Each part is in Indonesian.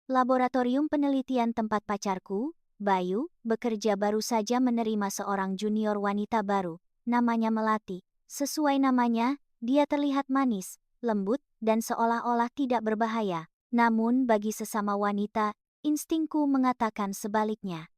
Laboratorium penelitian tempat pacarku, Bayu, bekerja baru saja menerima seorang junior wanita baru, namanya Melati. Sesuai namanya, dia terlihat manis, lembut, dan seolah-olah tidak berbahaya. Namun bagi sesama wanita, instingku mengatakan sebaliknya.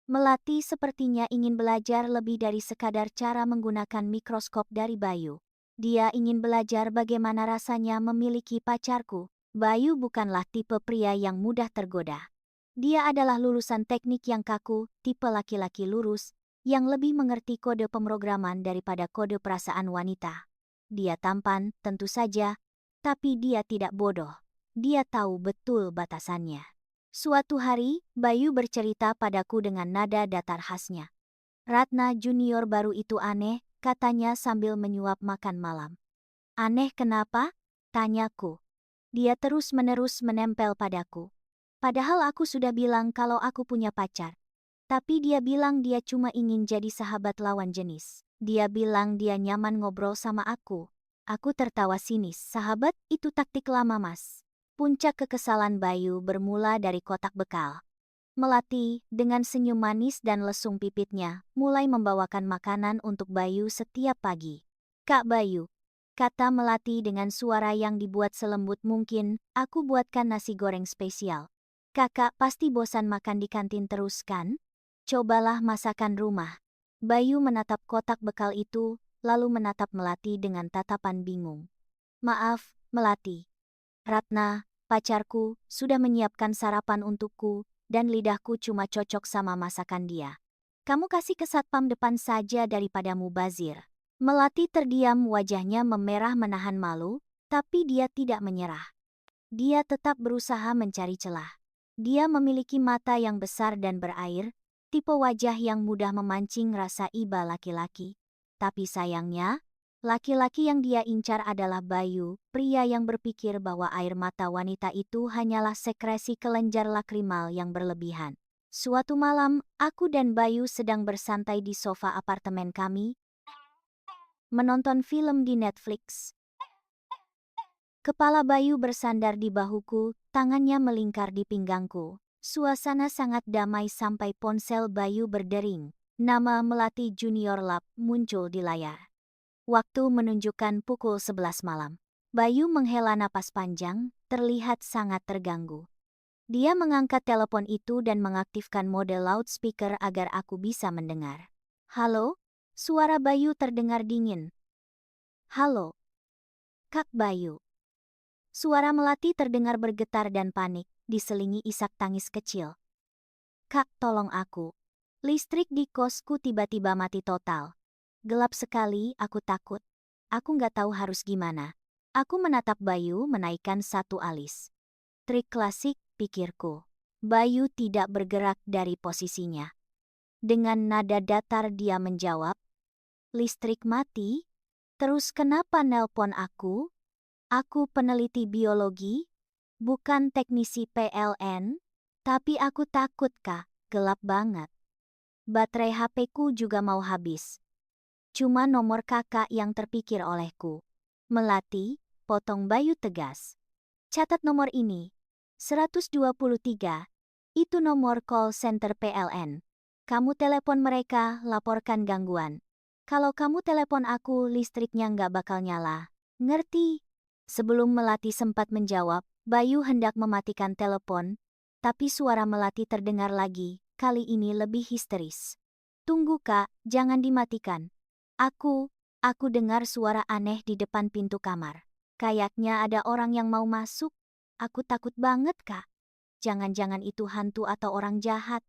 Melati sepertinya ingin belajar lebih dari sekadar cara menggunakan mikroskop dari Bayu. Dia ingin belajar bagaimana rasanya memiliki pacarku. Bayu bukanlah tipe pria yang mudah tergoda. Dia adalah lulusan teknik yang kaku, tipe laki-laki lurus, yang lebih mengerti kode pemrograman daripada kode perasaan wanita. Dia tampan, tentu saja, tapi dia tidak bodoh. Dia tahu betul batasannya. Suatu hari, Bayu bercerita padaku dengan nada datar khasnya. Ratna junior baru itu aneh, katanya sambil menyuap makan malam. Aneh kenapa? Tanyaku. Dia terus-menerus menempel padaku. Padahal aku sudah bilang kalau aku punya pacar. Tapi dia bilang dia cuma ingin jadi sahabat lawan jenis. Dia bilang dia nyaman ngobrol sama aku. Aku tertawa sinis. Sahabat, itu taktik lama, Mas. Puncak kekesalan Bayu bermula dari kotak bekal. Melati, dengan senyum manis dan lesung pipitnya, mulai membawakan makanan untuk Bayu setiap pagi. Kak Bayu, kata Melati dengan suara yang dibuat selembut mungkin, aku buatkan nasi goreng spesial. Kakak pasti bosan makan di kantin terus kan? Cobalah masakan rumah. Bayu menatap kotak bekal itu, lalu menatap Melati dengan tatapan bingung. Maaf, Melati. Ratna, pacarku, sudah menyiapkan sarapan untukku, dan lidahku cuma cocok sama masakan dia. Kamu kasih ke satpam depan saja daripada mubazir. Melati terdiam, wajahnya memerah menahan malu, tapi dia tidak menyerah. Dia tetap berusaha mencari celah. Dia memiliki mata yang besar dan berair, tipe wajah yang mudah memancing rasa iba laki-laki. Tapi sayangnya, laki-laki yang dia incar adalah Bayu, pria yang berpikir bahwa air mata wanita itu hanyalah sekresi kelenjar lakrimal yang berlebihan. Suatu malam, aku dan Bayu sedang bersantai di sofa apartemen kami, menonton film di Netflix. Kepala Bayu bersandar di bahuku, tangannya melingkar di pinggangku. Suasana sangat damai sampai ponsel Bayu berdering. Nama Melati Junior Lab muncul di layar. Waktu menunjukkan pukul 11 malam. Bayu menghela napas panjang, terlihat sangat terganggu. Dia mengangkat telepon itu dan mengaktifkan mode loudspeaker agar aku bisa mendengar. Halo? Suara Bayu terdengar dingin. Halo? Kak Bayu. Suara Melati terdengar bergetar dan panik, diselingi isak tangis kecil. Kak, tolong aku. Listrik di kosku tiba-tiba mati total. Gelap sekali, aku takut. Aku nggak tahu harus gimana. Aku menatap Bayu menaikkan satu alis. Trik klasik, pikirku. Bayu tidak bergerak dari posisinya. Dengan nada datar dia menjawab, listrik mati? Terus kenapa nelpon aku? Aku peneliti biologi, bukan teknisi PLN. Tapi aku takut, Kak, gelap banget. Baterai HP-ku juga mau habis. Cuma nomor kakak yang terpikir olehku. Melati, potong Bayu tegas. Catat nomor ini. 123. Itu nomor call center PLN. Kamu telepon mereka, laporkan gangguan. Kalau kamu telepon aku, listriknya nggak bakal nyala. Ngerti? Sebelum Melati sempat menjawab, Bayu hendak mematikan telepon, tapi suara Melati terdengar lagi, kali ini lebih histeris. Tunggu Kak, jangan dimatikan. Aku dengar suara aneh di depan pintu kamar. Kayaknya ada orang yang mau masuk. Aku takut banget, Kak. Jangan-jangan itu hantu atau orang jahat.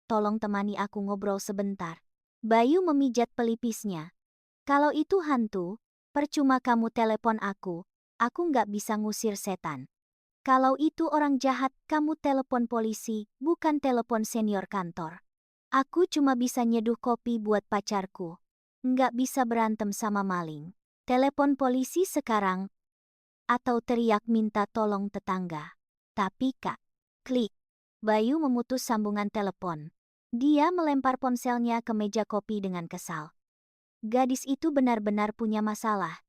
Tolong temani aku ngobrol sebentar. Bayu memijat pelipisnya. Kalau itu hantu, percuma kamu telepon aku. Aku nggak bisa ngusir setan. Kalau itu orang jahat, kamu telepon polisi, bukan telepon senior kantor. Aku cuma bisa nyeduh kopi buat pacarku. Nggak bisa berantem sama maling. Telepon polisi sekarang. Atau teriak minta tolong tetangga. Tapi Kak, klik. Bayu memutus sambungan telepon. Dia melempar ponselnya ke meja kopi dengan kesal. Gadis itu benar-benar punya masalah.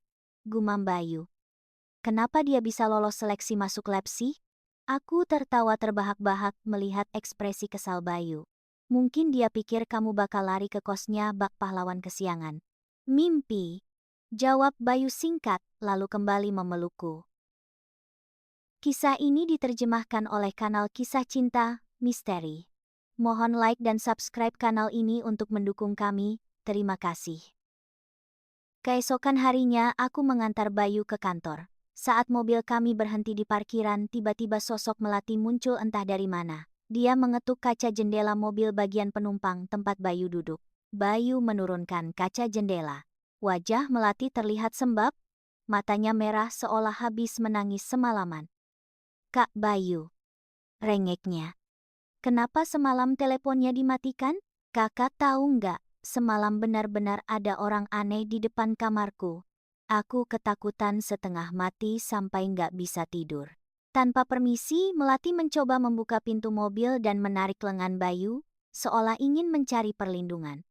Gumam Bayu. Kenapa dia bisa lolos seleksi masuk lab sih? Aku tertawa terbahak-bahak melihat ekspresi kesal Bayu. Mungkin dia pikir kamu bakal lari ke kosnya bak pahlawan kesiangan. Mimpi, jawab Bayu singkat, lalu kembali memelukku. Kisah ini diterjemahkan oleh kanal Kisah Cinta Misteri. Mohon like dan subscribe kanal ini untuk mendukung kami, terima kasih. Keesokan harinya aku mengantar Bayu ke kantor. Saat mobil kami berhenti di parkiran, tiba-tiba sosok Melati muncul entah dari mana. Dia mengetuk kaca jendela mobil bagian penumpang tempat Bayu duduk. Bayu menurunkan kaca jendela. Wajah Melati terlihat sembab, matanya merah seolah habis menangis semalaman. Kak Bayu, rengeknya. Kenapa semalam teleponnya dimatikan? Kakak tahu nggak, semalam benar-benar ada orang aneh di depan kamarku. Aku ketakutan setengah mati sampai nggak bisa tidur. Tanpa permisi, Melati mencoba membuka pintu mobil dan menarik lengan Bayu, seolah ingin mencari perlindungan.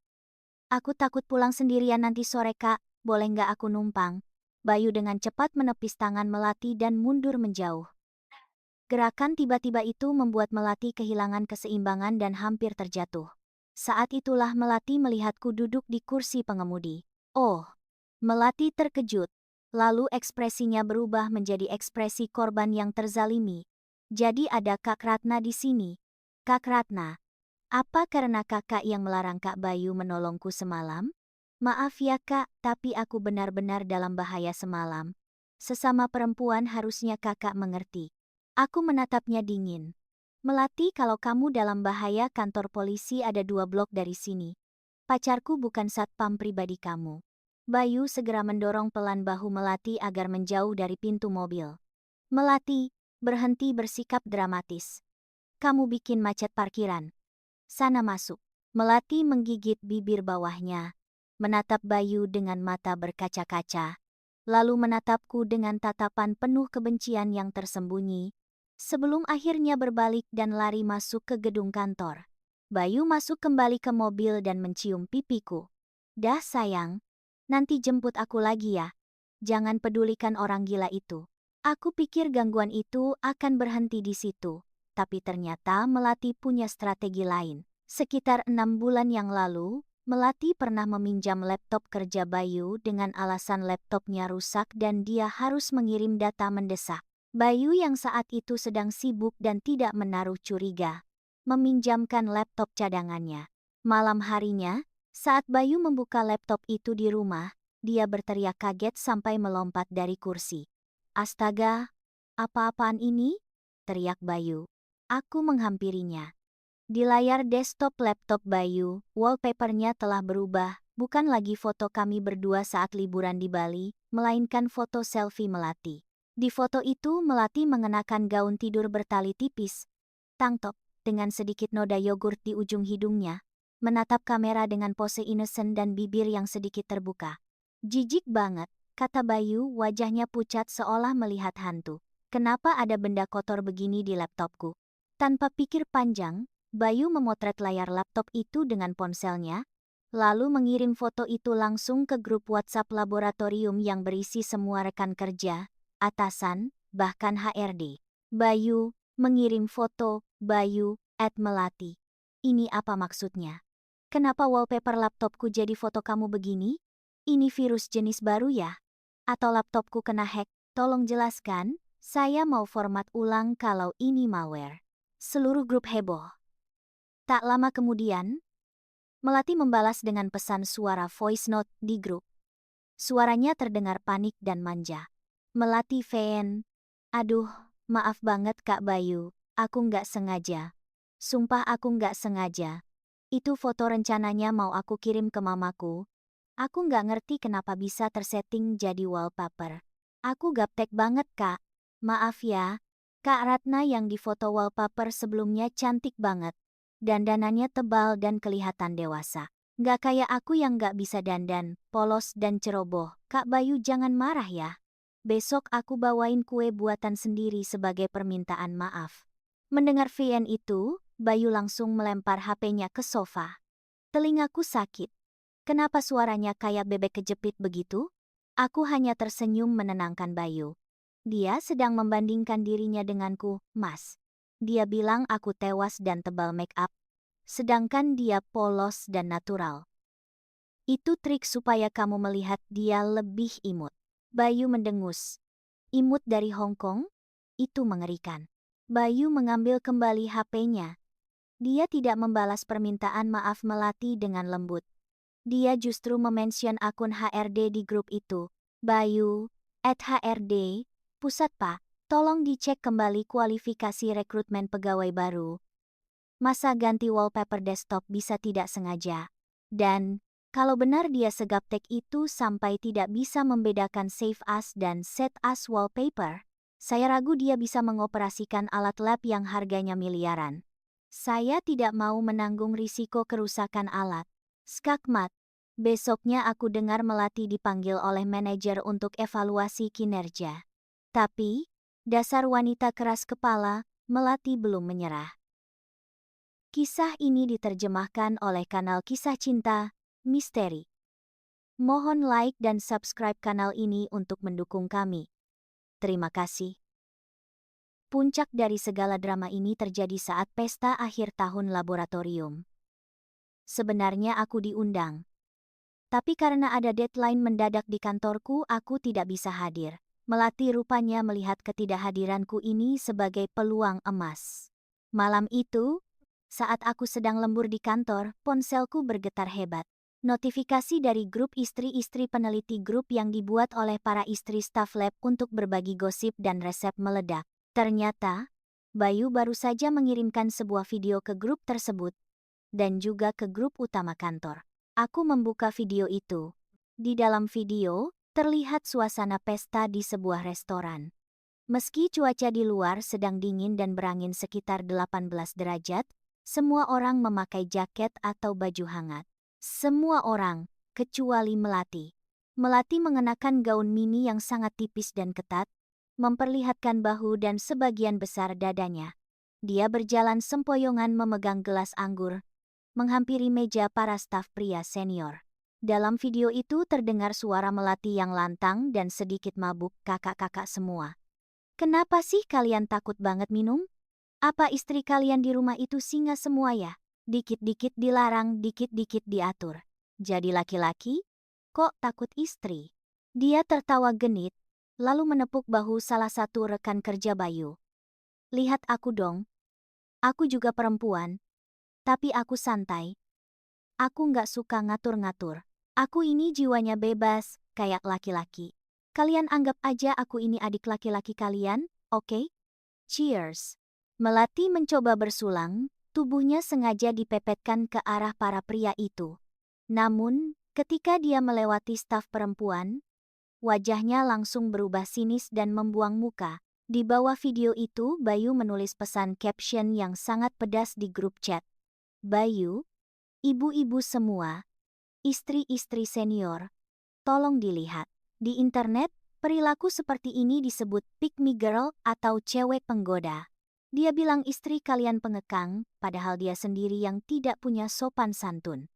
Aku takut pulang sendirian nanti sore kak, boleh nggak aku numpang? Bayu dengan cepat menepis tangan Melati dan mundur menjauh. Gerakan tiba-tiba itu membuat Melati kehilangan keseimbangan dan hampir terjatuh. Saat itulah Melati melihatku duduk di kursi pengemudi. Oh! Melati terkejut, lalu ekspresinya berubah menjadi ekspresi korban yang terzalimi. Jadi ada Kak Ratna di sini. Kak Ratna, apa karena kakak yang melarang Kak Bayu menolongku semalam? Maaf ya kak, tapi aku benar-benar dalam bahaya semalam. Sesama perempuan harusnya kakak mengerti. Aku menatapnya dingin. Melati, kalau kamu dalam bahaya, kantor polisi ada 2 blok dari sini. Pacarku bukan satpam pribadi kamu. Bayu segera mendorong pelan bahu Melati agar menjauh dari pintu mobil. Melati, berhenti bersikap dramatis. Kamu bikin macet parkiran. Sana masuk. Melati menggigit bibir bawahnya, menatap Bayu dengan mata berkaca-kaca, lalu menatapku dengan tatapan penuh kebencian yang tersembunyi, sebelum akhirnya berbalik dan lari masuk ke gedung kantor. Bayu masuk kembali ke mobil dan mencium pipiku. Dah sayang. Nanti jemput aku lagi ya. Jangan pedulikan orang gila itu. Aku pikir gangguan itu akan berhenti di situ. Tapi ternyata Melati punya strategi lain. Sekitar 6 bulan yang lalu, Melati pernah meminjam laptop kerja Bayu dengan alasan laptopnya rusak dan dia harus mengirim data mendesak. Bayu yang saat itu sedang sibuk dan tidak menaruh curiga, meminjamkan laptop cadangannya. Malam harinya, saat Bayu membuka laptop itu di rumah, dia berteriak kaget sampai melompat dari kursi. Astaga, apa-apaan ini? Teriak Bayu. Aku menghampirinya. Di layar desktop laptop Bayu, wallpapernya telah berubah, bukan lagi foto kami berdua saat liburan di Bali, melainkan foto selfie Melati. Di foto itu Melati mengenakan gaun tidur bertali tipis, tank top, dengan sedikit noda yogurt di ujung hidungnya, menatap kamera dengan pose innocent dan bibir yang sedikit terbuka. Jijik banget, kata Bayu, wajahnya pucat seolah melihat hantu. Kenapa ada benda kotor begini di laptopku? Tanpa pikir panjang, Bayu memotret layar laptop itu dengan ponselnya, lalu mengirim foto itu langsung ke grup WhatsApp laboratorium yang berisi semua rekan kerja, atasan, bahkan HRD. Bayu mengirim foto Bayu @Melati. Ini apa maksudnya? Kenapa wallpaper laptopku jadi foto kamu begini? Ini virus jenis baru ya? Atau laptopku kena hack? Tolong jelaskan, saya mau format ulang kalau ini malware. Seluruh grup heboh. Tak lama kemudian, Melati membalas dengan pesan suara voice note di grup. Suaranya terdengar panik dan manja. Melati VN. Aduh, maaf banget Kak Bayu, aku nggak sengaja. Sumpah aku nggak sengaja. Itu foto rencananya mau aku kirim ke mamaku. Aku nggak ngerti kenapa bisa tersetting jadi wallpaper. Aku gaptek banget kak. Maaf ya. Kak Ratna yang di foto wallpaper sebelumnya cantik banget. Dandanannya tebal dan kelihatan dewasa. Nggak kayak aku yang nggak bisa dandan, polos dan ceroboh. Kak Bayu jangan marah ya. Besok aku bawain kue buatan sendiri sebagai permintaan maaf. Mendengar VN itu, Bayu langsung melempar HP-nya ke sofa. Telingaku sakit. Kenapa suaranya kayak bebek kejepit begitu? Aku hanya tersenyum menenangkan Bayu. Dia sedang membandingkan dirinya denganku, Mas. Dia bilang aku tewas dan tebal make up, sedangkan dia polos dan natural. Itu trik supaya kamu melihat dia lebih imut. Bayu mendengus. Imut dari Hong Kong? Itu mengerikan. Bayu mengambil kembali HP-nya. Dia tidak membalas permintaan maaf Melati dengan lembut. Dia justru memention akun HRD di grup itu. Bayu, @HRD, Pusat Pak, tolong dicek kembali kualifikasi rekrutmen pegawai baru. Masa ganti wallpaper desktop bisa tidak sengaja? Dan, kalau benar dia segaptek itu sampai tidak bisa membedakan Save As dan Set As wallpaper, saya ragu dia bisa mengoperasikan alat lab yang harganya miliaran. Saya tidak mau menanggung risiko kerusakan alat. Skakmat. Besoknya aku dengar Melati dipanggil oleh manajer untuk evaluasi kinerja. Tapi, dasar wanita keras kepala, Melati belum menyerah. Kisah ini diterjemahkan oleh kanal Kisah Cinta, Misteri. Mohon like dan subscribe kanal ini untuk mendukung kami. Terima kasih. Puncak dari segala drama ini terjadi saat pesta akhir tahun laboratorium. Sebenarnya aku diundang. Tapi karena ada deadline mendadak di kantorku, aku tidak bisa hadir. Melati rupanya melihat ketidakhadiranku ini sebagai peluang emas. Malam itu, saat aku sedang lembur di kantor, ponselku bergetar hebat. Notifikasi dari grup istri-istri peneliti grup yang dibuat oleh para istri staf lab untuk berbagi gosip dan resep meledak. Ternyata, Bayu baru saja mengirimkan sebuah video ke grup tersebut, dan juga ke grup utama kantor. Aku membuka video itu. Di dalam video, terlihat suasana pesta di sebuah restoran. Meski cuaca di luar sedang dingin dan berangin sekitar 18 derajat, semua orang memakai jaket atau baju hangat. Semua orang, kecuali Melati. Melati mengenakan gaun mini yang sangat tipis dan ketat, memperlihatkan bahu dan sebagian besar dadanya. Dia berjalan sempoyongan memegang gelas anggur, menghampiri meja para staf pria senior. Dalam video itu terdengar suara Melati yang lantang dan sedikit mabuk, kakak-kakak semua. Kenapa sih kalian takut banget minum? Apa istri kalian di rumah itu singa semua ya? Dikit-dikit dilarang, dikit-dikit diatur. Jadi laki-laki? Kok takut istri? Dia tertawa genit, lalu menepuk bahu salah satu rekan kerja Bayu. Lihat aku dong. Aku juga perempuan. Tapi aku santai. Aku nggak suka ngatur-ngatur. Aku ini jiwanya bebas, kayak laki-laki. Kalian anggap aja aku ini adik laki-laki kalian, oke? Cheers. Melati mencoba bersulang, tubuhnya sengaja dipepetkan ke arah para pria itu. Namun, ketika dia melewati staf perempuan, wajahnya langsung berubah sinis dan membuang muka. Di bawah video itu, Bayu menulis pesan caption yang sangat pedas di grup chat. Bayu, ibu-ibu semua, istri-istri senior, tolong dilihat. Di internet, perilaku seperti ini disebut pick me girl atau cewek penggoda. Dia bilang istri kalian pengekang, padahal dia sendiri yang tidak punya sopan santun.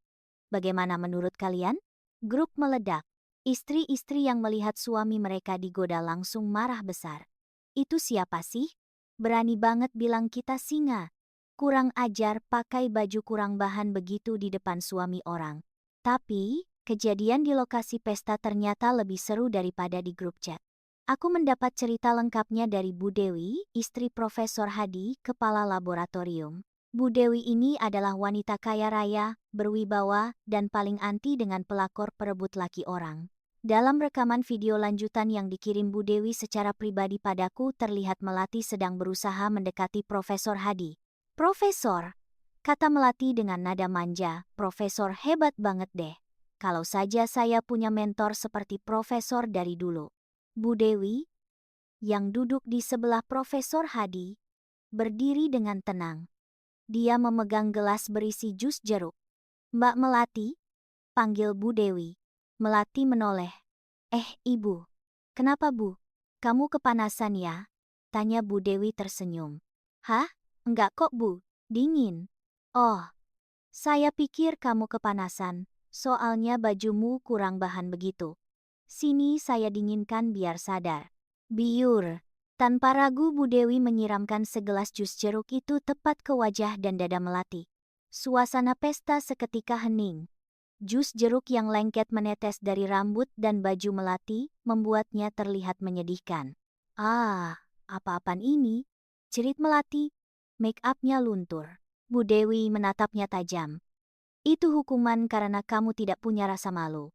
Bagaimana menurut kalian? Grup meledak. Istri-istri yang melihat suami mereka digoda langsung marah besar. Itu siapa sih? Berani banget bilang kita singa. Kurang ajar pakai baju kurang bahan begitu di depan suami orang. Tapi, kejadian di lokasi pesta ternyata lebih seru daripada di grup chat. Aku mendapat cerita lengkapnya dari Bu Dewi, istri Profesor Hadi, kepala laboratorium. Bu Dewi ini adalah wanita kaya raya, berwibawa, dan paling anti dengan pelakor perebut laki orang. Dalam rekaman video lanjutan yang dikirim Bu Dewi secara pribadi padaku terlihat Melati sedang berusaha mendekati Profesor Hadi. Profesor, kata Melati dengan nada manja, Profesor hebat banget deh. Kalau saja saya punya mentor seperti Profesor dari dulu. Bu Dewi, yang duduk di sebelah Profesor Hadi, berdiri dengan tenang. Dia memegang gelas berisi jus jeruk. Mbak Melati, panggil Bu Dewi. Melati menoleh. Ibu. Kenapa Bu? Kamu kepanasan ya? Tanya Bu Dewi tersenyum. Hah? Enggak kok Bu, dingin. Oh, saya pikir kamu kepanasan, soalnya bajumu kurang bahan begitu. Sini saya dinginkan biar sadar. Biur. Tanpa ragu Bu Dewi menyiramkan segelas jus jeruk itu tepat ke wajah dan dada Melati. Suasana pesta seketika hening. Jus jeruk yang lengket menetes dari rambut dan baju Melati membuatnya terlihat menyedihkan. Ah, apa-apaan ini? Jerit Melati. Make up-nya luntur. Bu Dewi menatapnya tajam. Itu hukuman karena kamu tidak punya rasa malu.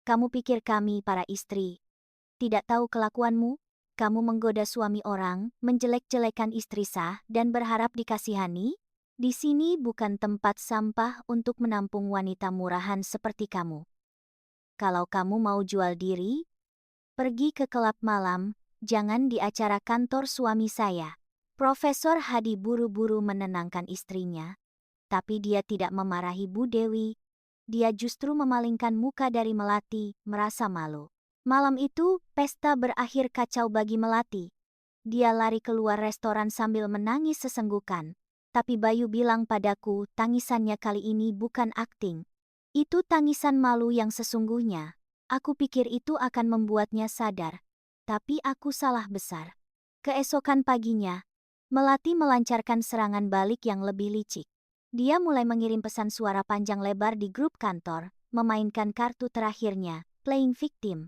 Kamu pikir kami para istri tidak tahu kelakuanmu? Kamu menggoda suami orang, menjelek-jelekan istri sah, dan berharap dikasihani? Di sini bukan tempat sampah untuk menampung wanita murahan seperti kamu. Kalau kamu mau jual diri, pergi ke klub malam, jangan di acara kantor suami saya. Profesor Hadi buru-buru menenangkan istrinya, tapi dia tidak memarahi Bu Dewi. Dia justru memalingkan muka dari Melati, merasa malu. Malam itu, pesta berakhir kacau bagi Melati. Dia lari keluar restoran sambil menangis sesenggukan. Tapi Bayu bilang padaku, tangisannya kali ini bukan akting. Itu tangisan malu yang sesungguhnya. Aku pikir itu akan membuatnya sadar. Tapi aku salah besar. Keesokan paginya, Melati melancarkan serangan balik yang lebih licik. Dia mulai mengirim pesan suara panjang lebar di grup kantor, memainkan kartu terakhirnya, playing victim.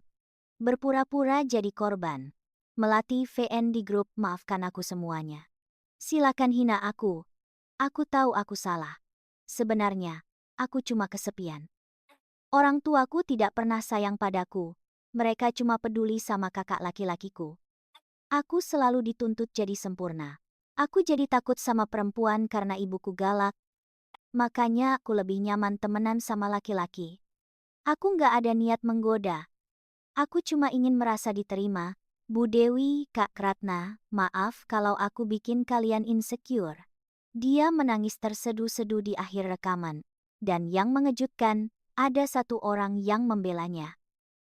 Berpura-pura jadi korban. Melati VN di grup, maafkan aku semuanya. Silakan hina aku. Aku tahu aku salah. Sebenarnya, aku cuma kesepian. Orang tuaku tidak pernah sayang padaku. Mereka cuma peduli sama kakak laki-lakiku. Aku selalu dituntut jadi sempurna. Aku jadi takut sama perempuan karena ibuku galak. Makanya aku lebih nyaman temenan sama laki-laki. Aku nggak ada niat menggoda. Aku cuma ingin merasa diterima. Bu Dewi, Kak Ratna, maaf kalau aku bikin kalian insecure. Dia menangis terseduh-seduh di akhir rekaman. Dan yang mengejutkan, ada satu orang yang membelanya.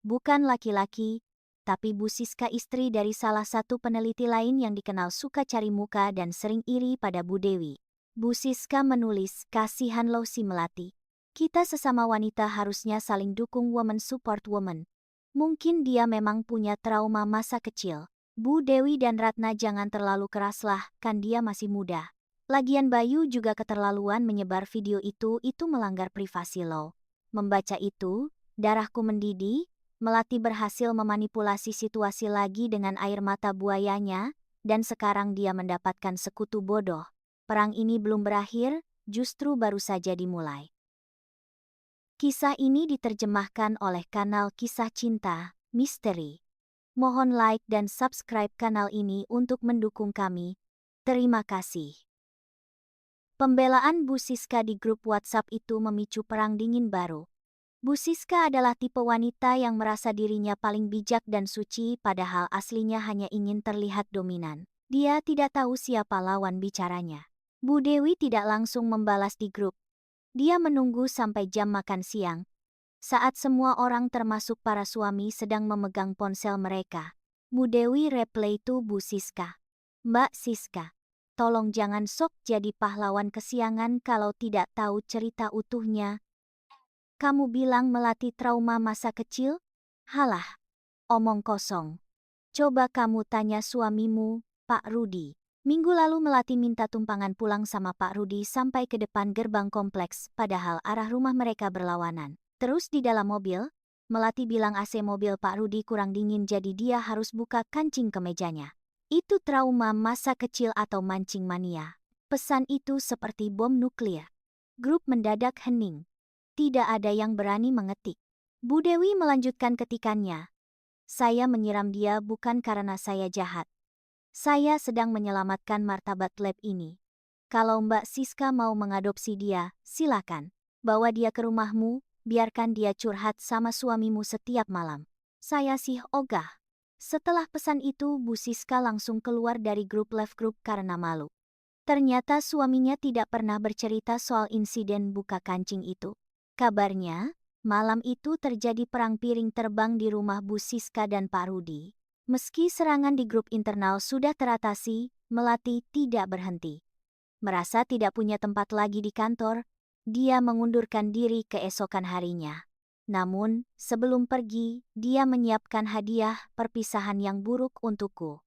Bukan laki-laki, tapi Bu Siska, istri dari salah satu peneliti lain yang dikenal suka cari muka dan sering iri pada Bu Dewi. Bu Siska menulis, kasihan lo si Melati. Kita sesama wanita harusnya saling dukung, woman support woman. Mungkin dia memang punya trauma masa kecil. Bu Dewi dan Ratna jangan terlalu keraslah, kan dia masih muda. Lagian Bayu juga keterlaluan menyebar video itu melanggar privasi lo. Membaca itu, darahku mendidih. Melati berhasil memanipulasi situasi lagi dengan air mata buayanya, dan sekarang dia mendapatkan sekutu bodoh. Perang ini belum berakhir, justru baru saja dimulai. Kisah ini diterjemahkan oleh kanal Kisah Cinta, Misteri. Mohon like dan subscribe kanal ini untuk mendukung kami. Terima kasih. Pembelaan Bu Siska di grup WhatsApp itu memicu perang dingin baru. Bu Siska adalah tipe wanita yang merasa dirinya paling bijak dan suci, padahal aslinya hanya ingin terlihat dominan. Dia tidak tahu siapa lawan bicaranya. Bu Dewi tidak langsung membalas di grup. Dia menunggu sampai jam makan siang. Saat semua orang termasuk para suami sedang memegang ponsel mereka. Bu Dewi reply to Bu Siska. Mbak Siska, tolong jangan sok jadi pahlawan kesiangan kalau tidak tahu cerita utuhnya. Kamu bilang Melati trauma masa kecil? Halah, omong kosong. Coba kamu tanya suamimu, Pak Rudi. Minggu lalu Melati minta tumpangan pulang sama Pak Rudi sampai ke depan gerbang kompleks, padahal arah rumah mereka berlawanan. Terus di dalam mobil, Melati bilang AC mobil Pak Rudi kurang dingin jadi dia harus buka kancing kemejanya. Itu trauma masa kecil atau mancing mania? Pesan itu seperti bom nuklir. Grup mendadak hening. Tidak ada yang berani mengetik. Bu Dewi melanjutkan ketikannya. Saya menyiram dia bukan karena saya jahat. Saya sedang menyelamatkan martabat lab ini. Kalau Mbak Siska mau mengadopsi dia, silakan. Bawa dia ke rumahmu, biarkan dia curhat sama suamimu setiap malam. Saya sih ogah. Setelah pesan itu, Bu Siska langsung keluar dari grup live group karena malu. Ternyata suaminya tidak pernah bercerita soal insiden buka kancing itu. Kabarnya, malam itu terjadi perang piring terbang di rumah Bu Siska dan Pak Rudi. Meski serangan di grup internal sudah teratasi, Melati tidak berhenti. Merasa tidak punya tempat lagi di kantor, dia mengundurkan diri keesokan harinya. Namun, sebelum pergi, dia menyiapkan hadiah perpisahan yang buruk untukku.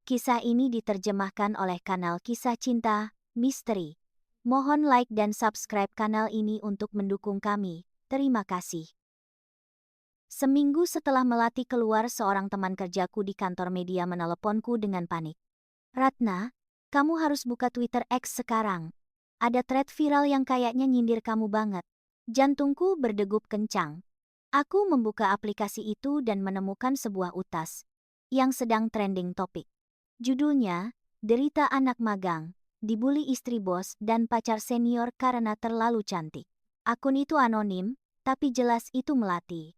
Kisah ini diterjemahkan oleh kanal Kisah Cinta Misteri. Mohon like dan subscribe kanal ini untuk mendukung kami. Terima kasih. Seminggu setelah Melati keluar, seorang teman kerjaku di kantor media meneleponku dengan panik. "Ratna, kamu harus buka Twitter X sekarang. Ada thread viral yang kayaknya nyindir kamu banget." Jantungku berdegup kencang. Aku membuka aplikasi itu dan menemukan sebuah utas yang sedang trending topik. Judulnya, "Derita Anak Magang, Dibully Istri Bos dan Pacar Senior Karena Terlalu Cantik." Akun itu anonim, tapi jelas itu Melati.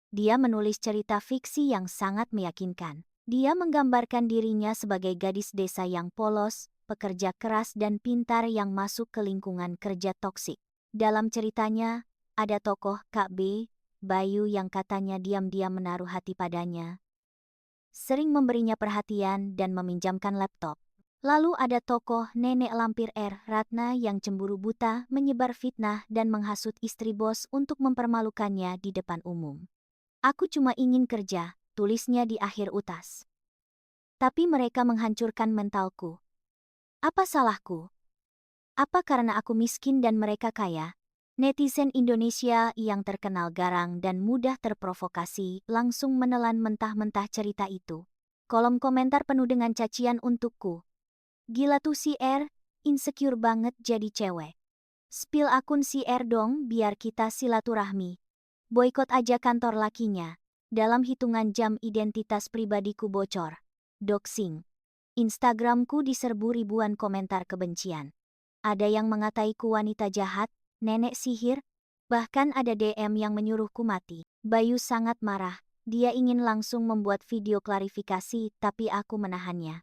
Dia menulis cerita fiksi yang sangat meyakinkan. Dia menggambarkan dirinya sebagai gadis desa yang polos, pekerja keras dan pintar yang masuk ke lingkungan kerja toksik. Dalam ceritanya, ada tokoh Kak B, Bayu, yang katanya diam-diam menaruh hati padanya, sering memberinya perhatian dan meminjamkan laptop. Lalu ada tokoh nenek lampir Ratna yang cemburu buta, menyebar fitnah dan menghasut istri bos untuk mempermalukannya di depan umum. "Aku cuma ingin kerja," tulisnya di akhir utas. "Tapi mereka menghancurkan mentalku. Apa salahku? Apa karena aku miskin dan mereka kaya?" Netizen Indonesia yang terkenal garang dan mudah terprovokasi langsung menelan mentah-mentah cerita itu. Kolom komentar penuh dengan cacian untukku. "Gila tuh si insecure banget jadi cewek. Spill akun si dong biar kita silaturahmi. Boykot aja kantor lakinya. Dalam hitungan jam identitas pribadiku bocor. Doxing." Instagramku diserbu ribuan komentar kebencian. Ada yang mengataiku wanita jahat, nenek sihir, bahkan ada DM yang menyuruhku mati. Bayu sangat marah. Dia ingin langsung membuat video klarifikasi, tapi aku menahannya.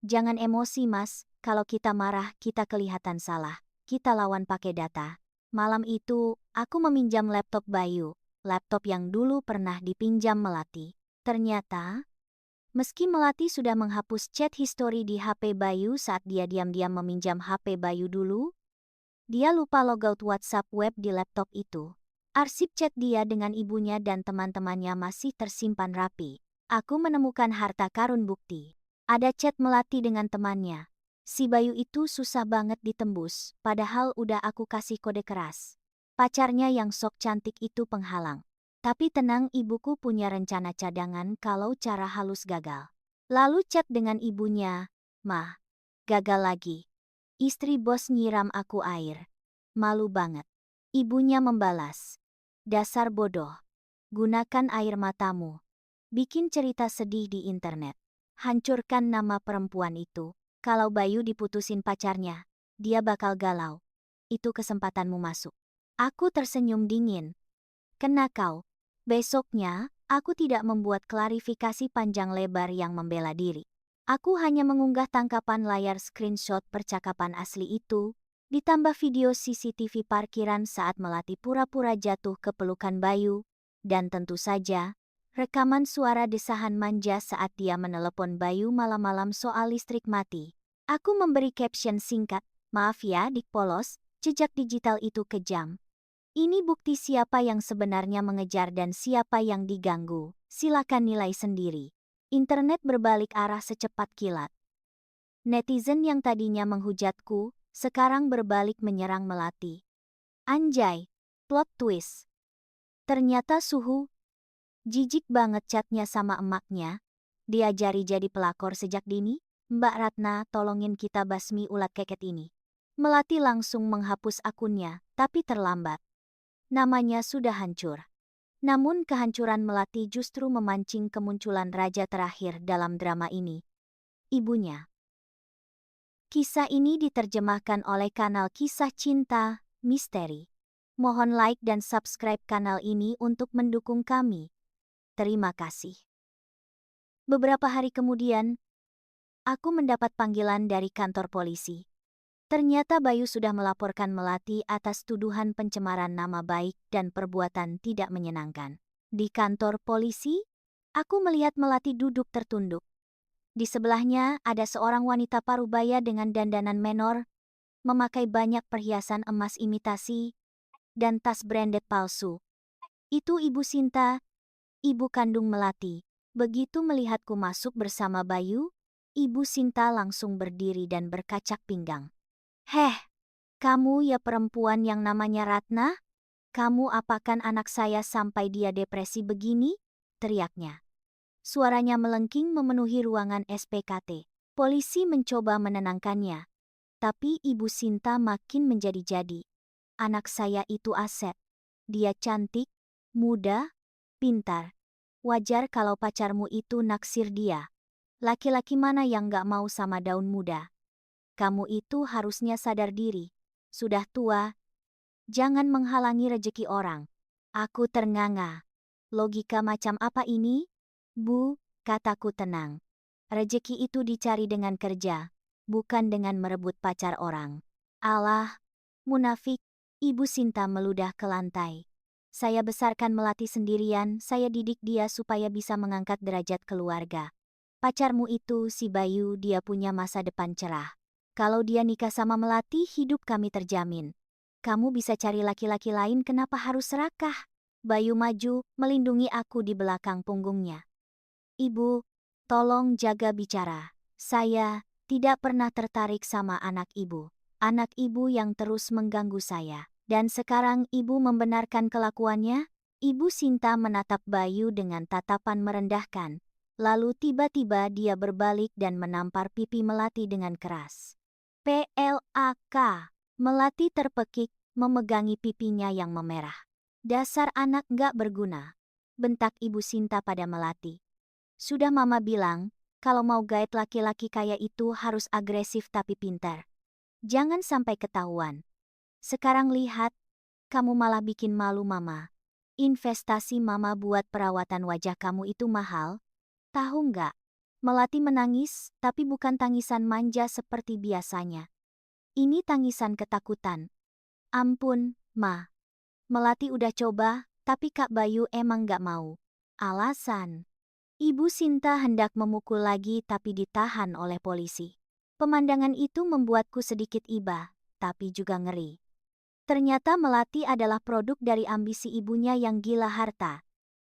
"Jangan emosi mas, kalau kita marah kita kelihatan salah. Kita lawan pakai data." Malam itu, aku meminjam laptop Bayu, laptop yang dulu pernah dipinjam Melati. Ternyata, meski Melati sudah menghapus chat history di HP Bayu saat dia diam-diam meminjam HP Bayu dulu, dia lupa logout WhatsApp web di laptop itu. Arsip chat dia dengan ibunya dan teman-temannya masih tersimpan rapi. Aku menemukan harta karun bukti. Ada chat Melati dengan temannya. Si Bayu itu susah banget ditembus, padahal udah aku kasih kode keras. Pacarnya yang sok cantik itu penghalang. Tapi tenang, ibuku punya rencana cadangan kalau cara halus gagal. Lalu chat dengan ibunya, "Mah, gagal lagi. Istri bos nyiram aku air. Malu banget." Ibunya membalas, "Dasar bodoh. Gunakan air matamu. Bikin cerita sedih di internet. Hancurkan nama perempuan itu. Kalau Bayu diputusin pacarnya, dia bakal galau. Itu kesempatanmu masuk." Aku tersenyum dingin. "Kena kau." Besoknya, aku tidak membuat klarifikasi panjang lebar yang membela diri. Aku hanya mengunggah tangkapan layar screenshot percakapan asli itu, ditambah video CCTV parkiran saat Melati pura-pura jatuh ke pelukan Bayu, dan tentu saja, rekaman suara desahan manja saat dia menelepon Bayu malam-malam soal listrik mati. Aku memberi caption singkat, "Maaf ya dik polos, jejak digital itu kejam. Ini bukti siapa yang sebenarnya mengejar dan siapa yang diganggu. Silakan nilai sendiri." Internet berbalik arah secepat kilat. Netizen yang tadinya menghujatku, sekarang berbalik menyerang Melati. Anjay, plot twist. Ternyata Suhu jijik banget chatnya sama emaknya. Diajari jadi pelakor sejak dini. "Mbak Ratna, tolongin kita basmi ulat keket ini." Melati langsung menghapus akunnya, tapi terlambat. Namanya sudah hancur. Namun kehancuran Melati justru memancing kemunculan raja terakhir dalam drama ini, ibunya. Kisah ini diterjemahkan oleh kanal Kisah Cinta Misteri. Mohon like dan subscribe kanal ini untuk mendukung kami. Terima kasih. Beberapa hari kemudian, aku mendapat panggilan dari kantor polisi. Ternyata Bayu sudah melaporkan Melati atas tuduhan pencemaran nama baik dan perbuatan tidak menyenangkan. Di kantor polisi, aku melihat Melati duduk tertunduk. Di sebelahnya ada seorang wanita parubaya dengan dandanan menor, memakai banyak perhiasan emas imitasi, dan tas branded palsu. Itu Ibu Sinta, ibu kandung Melati. Begitu melihatku masuk bersama Bayu, Ibu Sinta langsung berdiri dan berkacak pinggang. Heh, kamu ya perempuan yang namanya Ratna? Kamu apakan anak saya sampai dia depresi begini? Teriaknya. Suaranya melengking memenuhi ruangan SPKT. Polisi mencoba menenangkannya. Tapi Ibu Sinta makin menjadi-jadi. Anak saya itu Asep. Dia cantik, muda, pintar. Wajar kalau pacarmu itu naksir dia. Laki-laki mana yang gak mau sama daun muda? Kamu itu harusnya sadar diri. Sudah tua, jangan menghalangi rejeki orang. Aku ternganga. Logika macam apa ini? Bu, kataku tenang. Rejeki itu dicari dengan kerja, bukan dengan merebut pacar orang. Alah, munafik. Ibu Sinta meludah ke lantai. Saya besarkan Melati sendirian, saya didik dia supaya bisa mengangkat derajat keluarga. Pacarmu itu, si Bayu, dia punya masa depan cerah. Kalau dia nikah sama Melati, hidup kami terjamin. Kamu bisa cari laki-laki lain, kenapa harus serakah? Bayu maju, melindungi aku di belakang punggungnya. Ibu, tolong jaga bicara. Saya tidak pernah tertarik sama anak ibu. Anak ibu yang terus mengganggu saya. Dan sekarang ibu membenarkan kelakuannya? Ibu Sinta menatap Bayu dengan tatapan merendahkan. Lalu tiba-tiba dia berbalik dan menampar pipi Melati dengan keras. PLAK. Melati terpekik, memegangi pipinya yang memerah. Dasar anak gak berguna. Bentak Ibu Sinta pada Melati. Sudah mama bilang, kalau mau gaet laki-laki kayak itu harus agresif tapi pintar. Jangan sampai ketahuan. Sekarang lihat, kamu malah bikin malu mama. Investasi mama buat perawatan wajah kamu itu mahal. Tahu nggak? Melati menangis, tapi bukan tangisan manja seperti biasanya. Ini tangisan ketakutan. Ampun, Ma. Melati udah coba, tapi Kak Bayu emang nggak mau. Alasan. Ibu Sinta hendak memukul lagi tapi ditahan oleh polisi. Pemandangan itu membuatku sedikit iba, tapi juga ngeri. Ternyata Melati adalah produk dari ambisi ibunya yang gila harta.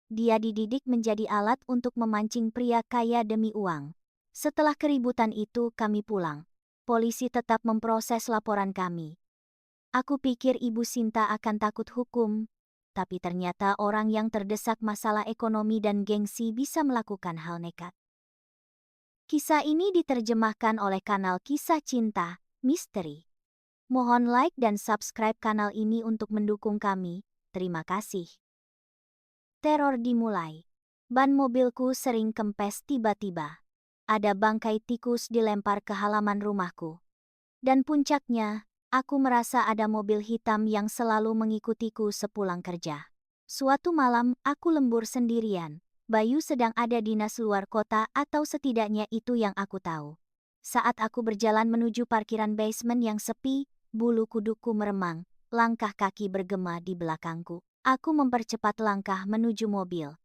Dia dididik menjadi alat untuk memancing pria kaya demi uang. Setelah keributan itu kami pulang. Polisi tetap memproses laporan kami. Aku pikir Ibu Sinta akan takut hukum. Tapi ternyata orang yang terdesak masalah ekonomi dan gengsi bisa melakukan hal nekat. Kisah ini diterjemahkan oleh kanal Kisah Cinta, Misteri. Mohon like dan subscribe kanal ini untuk mendukung kami. Terima kasih. Teror dimulai. Ban mobilku sering kempes tiba-tiba. Ada bangkai tikus dilempar ke halaman rumahku. Dan puncaknya, aku merasa ada mobil hitam yang selalu mengikutiku sepulang kerja. Suatu malam, aku lembur sendirian. Bayu sedang ada dinas luar kota atau setidaknya itu yang aku tahu. Saat aku berjalan menuju parkiran basement yang sepi, bulu kuduku meremang, langkah kaki bergema di belakangku. Aku mempercepat langkah menuju mobil.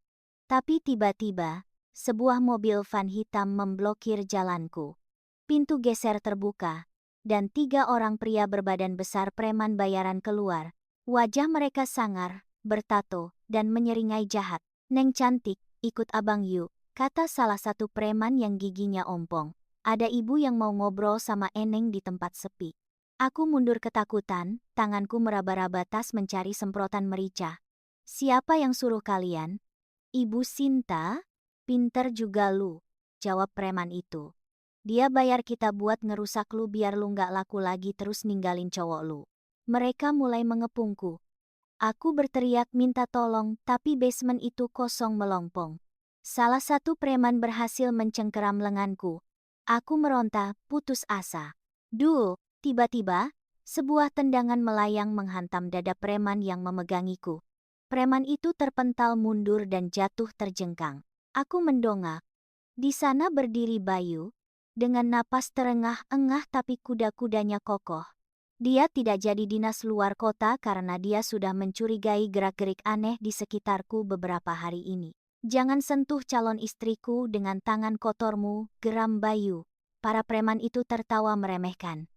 Tapi tiba-tiba, sebuah mobil van hitam memblokir jalanku. Pintu geser terbuka. Dan 3 orang pria berbadan besar preman bayaran keluar. Wajah mereka sangar, bertato, dan menyeringai jahat. Neng cantik, ikut abang yuk, kata salah satu preman yang giginya ompong. Ada ibu yang mau ngobrol sama Eneng di tempat sepi. Aku mundur ketakutan, tanganku meraba-raba tas mencari semprotan merica. Siapa yang suruh kalian? Ibu Sinta? Pinter juga lu, jawab preman itu. Dia bayar kita buat ngerusak lu biar lu nggak laku lagi terus ninggalin cowok lu. Mereka mulai mengepungku. Aku berteriak minta tolong tapi basement itu kosong melompong. Salah satu preman berhasil mencengkeram lenganku. Aku meronta, putus asa. Duh, tiba-tiba, sebuah tendangan melayang menghantam dada preman yang memegangiku. Preman itu terpental mundur dan jatuh terjengkang. Aku mendongak. Di sana berdiri Bayu. Dengan napas terengah-engah tapi kuda-kudanya kokoh. Dia tidak jadi dinas luar kota karena dia sudah mencurigai gerak-gerik aneh di sekitarku beberapa hari ini. Jangan sentuh calon istriku dengan tangan kotormu, geram Bayu. Para preman itu tertawa meremehkan.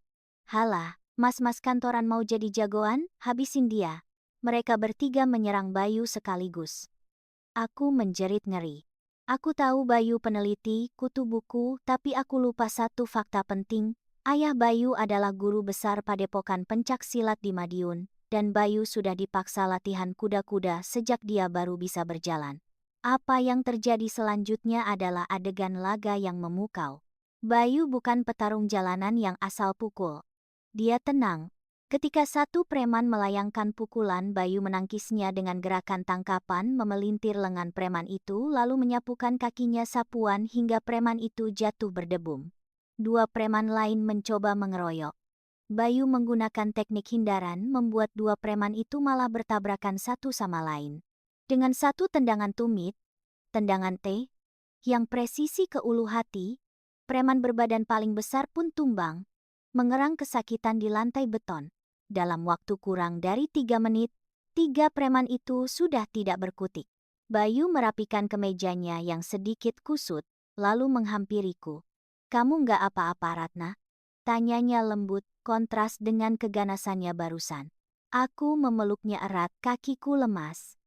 Halah, mas-mas kantoran mau jadi jagoan, habisin dia. Mereka bertiga menyerang Bayu sekaligus. Aku menjerit ngeri. Aku tahu Bayu peneliti, kutu buku, tapi aku lupa satu fakta penting. Ayah Bayu adalah guru besar padepokan pencak silat di Madiun, dan Bayu sudah dipaksa latihan kuda-kuda sejak dia baru bisa berjalan. Apa yang terjadi selanjutnya adalah adegan laga yang memukau. Bayu bukan petarung jalanan yang asal pukul. Dia tenang. Ketika satu preman melayangkan pukulan, Bayu menangkisnya dengan gerakan tangkapan, memelintir lengan preman itu lalu menyapukan kakinya sapuan hingga preman itu jatuh berdebum. Dua preman lain mencoba mengeroyok. Bayu menggunakan teknik hindaran membuat dua preman itu malah bertabrakan satu sama lain. Dengan satu tendangan tumit, tendangan T, yang presisi ke ulu hati, preman berbadan paling besar pun tumbang, mengerang kesakitan di lantai beton. Dalam waktu kurang dari 3 menit, 3 preman itu sudah tidak berkutik. Bayu merapikan kemejanya yang sedikit kusut, lalu menghampiriku. "Kamu nggak apa-apa, Ratna?" Tanyanya lembut, kontras dengan keganasannya barusan. Aku memeluknya erat, kakiku lemas.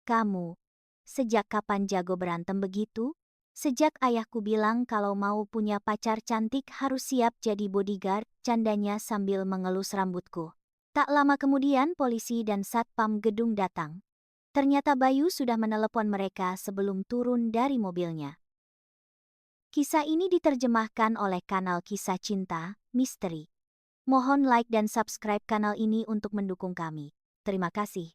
"Kamu, sejak kapan jago berantem begitu?" "Sejak ayahku bilang kalau mau punya pacar cantik harus siap jadi bodyguard," candanya sambil mengelus rambutku. Tak lama kemudian polisi dan satpam gedung datang. Ternyata Bayu sudah menelepon mereka sebelum turun dari mobilnya. Kisah ini diterjemahkan oleh kanal Kisah Cinta, Misteri. Mohon like dan subscribe kanal ini untuk mendukung kami. Terima kasih.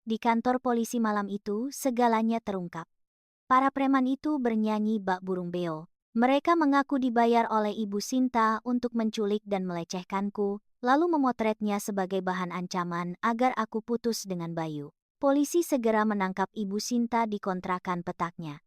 Di kantor polisi malam itu, segalanya terungkap. Para preman itu bernyanyi bak burung beo. Mereka mengaku dibayar oleh Ibu Sinta untuk menculik dan melecehkanku, lalu memotretnya sebagai bahan ancaman agar aku putus dengan Bayu. Polisi segera menangkap Ibu Sinta di kontrakan petaknya.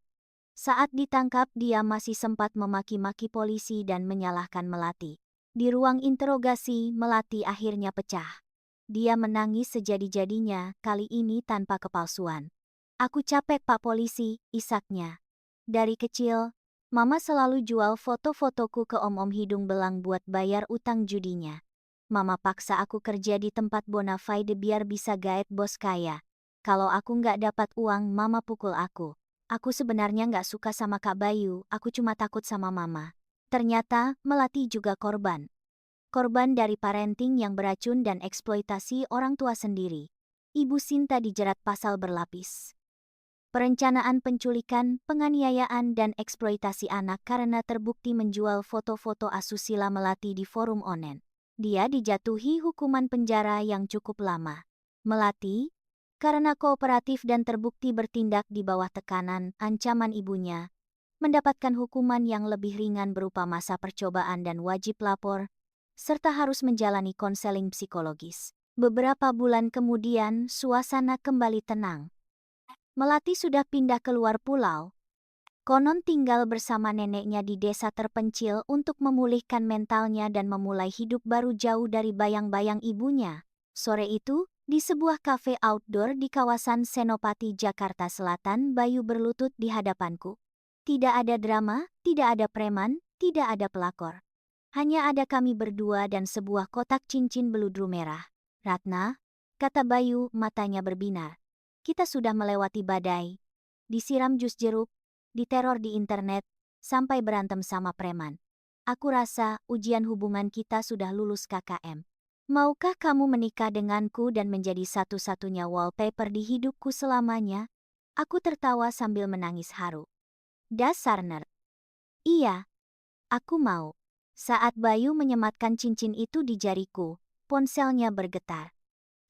Saat ditangkap, dia masih sempat memaki-maki polisi dan menyalahkan Melati. Di ruang interogasi, Melati akhirnya pecah. Dia menangis sejadi-jadinya, kali ini tanpa kepalsuan. "Aku capek, Pak Polisi," isaknya. "Dari kecil, Mama selalu jual foto-fotoku ke om-om hidung belang buat bayar utang judinya. Mama paksa aku kerja di tempat bona fide biar bisa gaet bos kaya. Kalau aku nggak dapat uang, Mama pukul aku. Aku sebenarnya nggak suka sama Kak Bayu, aku cuma takut sama Mama." Ternyata, Melati juga korban. Korban dari parenting yang beracun dan eksploitasi orang tua sendiri. Ibu Sinta dijerat pasal berlapis. Perencanaan penculikan, penganiayaan, dan eksploitasi anak karena terbukti menjual foto-foto asusila Melati di forum online. Dia dijatuhi hukuman penjara yang cukup lama. Melati, karena kooperatif dan terbukti bertindak di bawah tekanan, ancaman ibunya, mendapatkan hukuman yang lebih ringan berupa masa percobaan dan wajib lapor, serta harus menjalani konseling psikologis. Beberapa bulan kemudian, suasana kembali tenang. Melati sudah pindah keluar pulau. Konon tinggal bersama neneknya di desa terpencil untuk memulihkan mentalnya dan memulai hidup baru jauh dari bayang-bayang ibunya. Sore itu, di sebuah kafe outdoor di kawasan Senopati, Jakarta Selatan, Bayu berlutut di hadapanku. Tidak ada drama, tidak ada preman, tidak ada pelakor. Hanya ada kami berdua dan sebuah kotak cincin beludru merah. "Ratna," kata Bayu, matanya berbinar. "Kita sudah melewati badai, disiram jus jeruk, diteror di internet, sampai berantem sama preman. Aku rasa ujian hubungan kita sudah lulus KKM. Maukah kamu menikah denganku dan menjadi satu-satunya wallpaper di hidupku selamanya?" Aku tertawa sambil menangis haru. "Dasar nerd." "Iya, aku mau." Saat Bayu menyematkan cincin itu di jariku, ponselnya bergetar.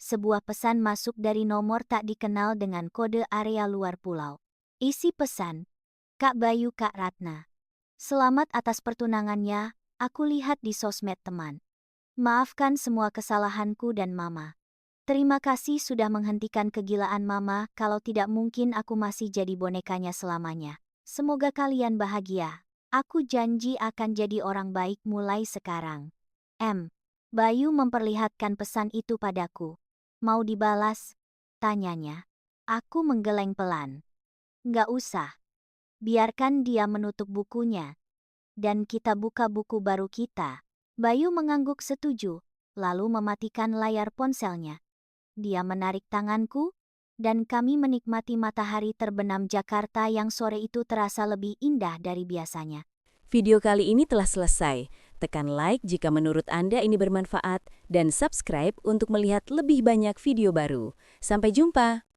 Sebuah pesan masuk dari nomor tak dikenal dengan kode area luar pulau. Isi pesan, "Kak Bayu, Kak Ratna. Selamat atas pertunangannya, aku lihat di sosmed teman. Maafkan semua kesalahanku dan Mama. Terima kasih sudah menghentikan kegilaan Mama, kalau tidak mungkin aku masih jadi bonekanya selamanya. Semoga kalian bahagia. Aku janji akan jadi orang baik mulai sekarang. M." Bayu memperlihatkan pesan itu padaku. "Mau dibalas?" tanyanya. Aku menggeleng pelan. "Nggak usah. Biarkan dia menutup bukunya. Dan kita buka buku baru kita." Bayu mengangguk setuju, lalu mematikan layar ponselnya. Dia menarik tanganku, dan kami menikmati matahari terbenam Jakarta yang sore itu terasa lebih indah dari biasanya. Video kali ini telah selesai. Tekan like jika menurut Anda ini bermanfaat dan subscribe untuk melihat lebih banyak video baru. Sampai jumpa!